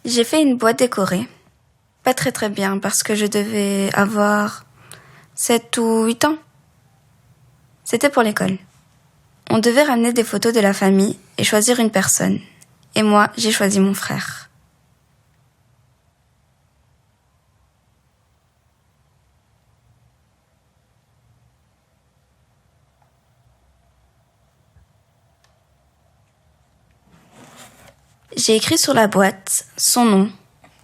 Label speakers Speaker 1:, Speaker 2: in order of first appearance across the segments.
Speaker 1: J'ai fait une boîte décorée. Pas très bien parce que je devais avoir 7 ou 8 ans. C'était pour l'école. On devait ramener des photos de la famille et choisir une personne. Et moi, j'ai choisi mon frère. J'ai écrit sur la boîte son nom,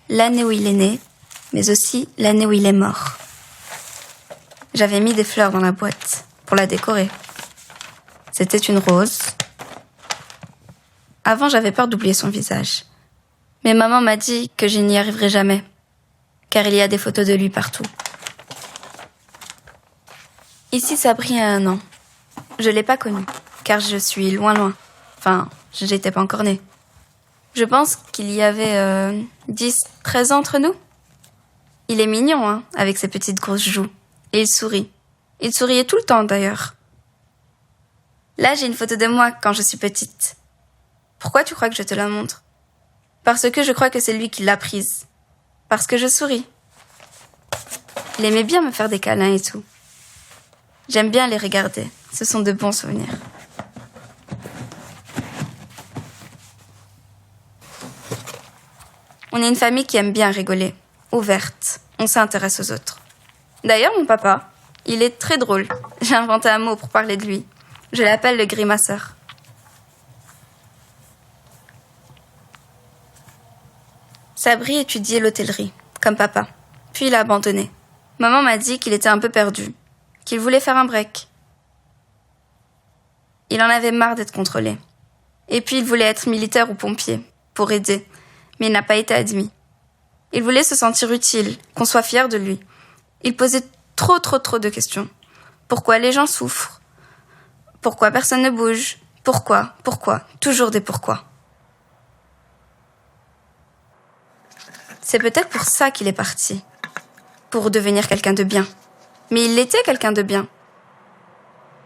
Speaker 1: l'année où il est né, mais aussi l'année où il est mort. J'avais mis des fleurs dans la boîte pour la décorer. C'était une rose. Avant, j'avais peur d'oublier son visage. Mais maman m'a dit que je n'y arriverai jamais, car il y a des photos de lui partout. Ici, Sabri a 1 an. Je l'ai pas connu, car je suis loin. Enfin, je n'étais pas encore née. Je pense qu'il y avait 10, 13 ans entre nous. Il est mignon, hein, avec ses petites grosses joues. Et il sourit. Il souriait tout le temps, d'ailleurs. Là, j'ai une photo de moi quand je suis petite. Pourquoi tu crois que je te la montre? Parce que je crois que c'est lui qui l'a prise. Parce que je souris. Il aimait bien me faire des câlins et tout. J'aime bien les regarder. Ce sont de bons souvenirs. On est une famille qui aime bien rigoler, ouverte. On s'intéresse aux autres. D'ailleurs, mon papa, il est très drôle. J'ai inventé un mot pour parler de lui. Je l'appelle le grimaceur. Sabri étudiait l'hôtellerie, comme papa. Puis il a abandonné. Maman m'a dit qu'il était un peu perdu, qu'il voulait faire un break. Il en avait marre d'être contrôlé. Et puis il voulait être militaire ou pompier, pour aider, mais il n'a pas été admis. Il voulait se sentir utile, qu'on soit fier de lui. Il posait trop de questions. Pourquoi les gens souffrent? Pourquoi personne ne bouge? Pourquoi? Toujours des pourquoi. C'est peut-être pour ça qu'il est parti. Pour devenir quelqu'un de bien. Mais il était quelqu'un de bien.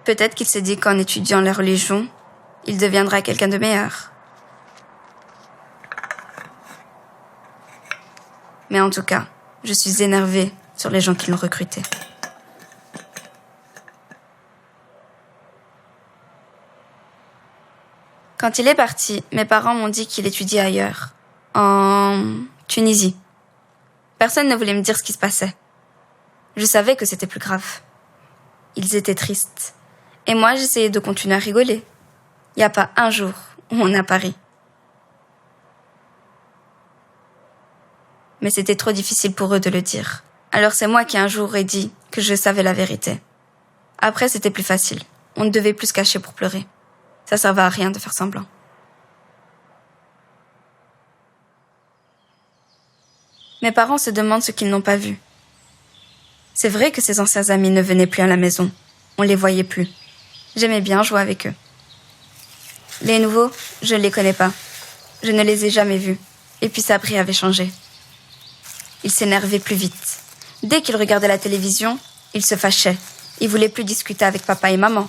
Speaker 1: Peut-être qu'il s'est dit qu'en étudiant la religion, il deviendra quelqu'un de meilleur. Mais en tout cas, je suis énervée sur les gens qui l'ont recruté. Quand il est parti, mes parents m'ont dit qu'il étudiait ailleurs, en Tunisie. Personne ne voulait me dire ce qui se passait. Je savais que c'était plus grave. Ils étaient tristes. Et moi, j'essayais de continuer à rigoler. Il n'y a pas un jour où on n'a pas ri. Mais c'était trop difficile pour eux de le dire. Alors c'est moi qui un jour ai dit que je savais la vérité. Après, c'était plus facile. On ne devait plus se cacher pour pleurer. Ça servait à rien de faire semblant. Mes parents se demandent ce qu'ils n'ont pas vu. C'est vrai que ses anciens amis ne venaient plus à la maison. On les voyait plus. J'aimais bien jouer avec eux. Les nouveaux, je ne les connais pas. Je ne les ai jamais vus. Et puis Sabri avait changé. Il s'énervait plus vite. Dès qu'il regardait la télévision, il se fâchait. Il voulait plus discuter avec papa et maman.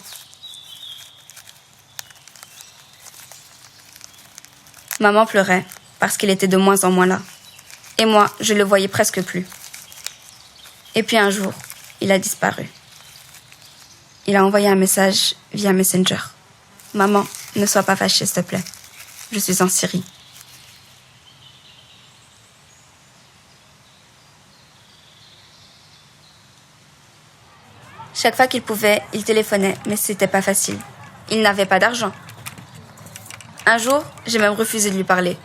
Speaker 1: Maman pleurait parce qu'il était de moins en moins là. Et moi, je le voyais presque plus. Et puis un jour, il a disparu. Il a envoyé un message via Messenger. « Maman, ne sois pas fâchée, s'il te plaît. Je suis en Syrie. » Chaque fois qu'il pouvait, il téléphonait, mais c'était pas facile. Il n'avait pas d'argent. Un jour, j'ai même refusé de lui parler,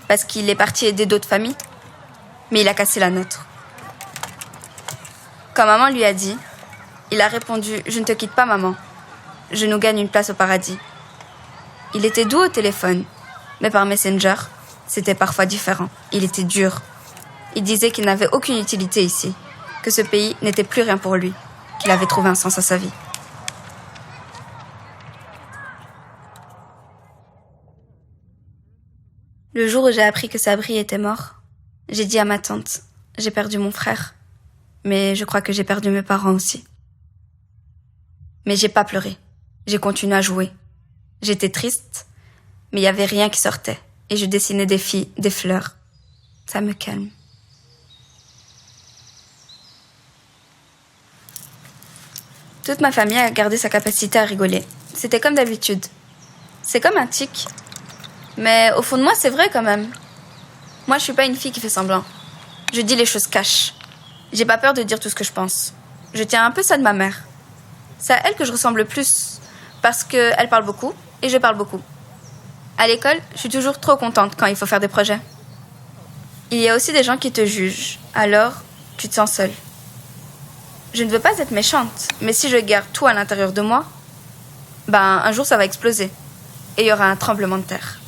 Speaker 1: parce qu'il est parti aider d'autres familles, mais il a cassé la nôtre. Quand maman lui a dit, il a répondu « Je ne te quitte pas, maman. Je nous gagne une place au paradis. » Il était doux au téléphone, mais par Messenger, c'était parfois différent. Il était dur. Il disait qu'il n'avait aucune utilité ici, que ce pays n'était plus rien pour lui, qu'il avait trouvé un sens à sa vie. Le jour où j'ai appris que Sabri était mort, j'ai dit à ma tante, j'ai perdu mon frère, mais je crois que j'ai perdu mes parents aussi. Mais j'ai pas pleuré, j'ai continué à jouer. J'étais triste, mais il y avait rien qui sortait, et je dessinais des filles, des fleurs. Ça me calme. Toute ma famille a gardé sa capacité à rigoler. C'était comme d'habitude. C'est comme un tic. Mais au fond de moi, c'est vrai quand même. Moi, je suis pas une fille qui fait semblant. Je dis les choses cash. J'ai pas peur de dire tout ce que je pense. Je tiens un peu ça de ma mère. C'est à elle que je ressemble le plus. Parce qu'elle parle beaucoup et je parle beaucoup. À l'école, je suis toujours trop contente quand il faut faire des projets. Il y a aussi des gens qui te jugent. Alors, tu te sens seule. Je ne veux pas être méchante, mais si je garde tout à l'intérieur de moi, un jour ça va exploser. Et il y aura un tremblement de terre.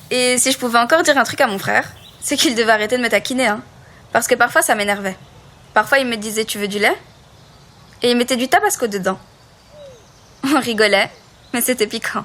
Speaker 1: Et si je pouvais encore dire un truc à mon frère, c'est qu'il devait arrêter de me taquiner, hein. Parce que parfois ça m'énervait. Parfois il me disait tu veux du lait? Et il mettait du tabasco dedans. On rigolait, mais c'était piquant.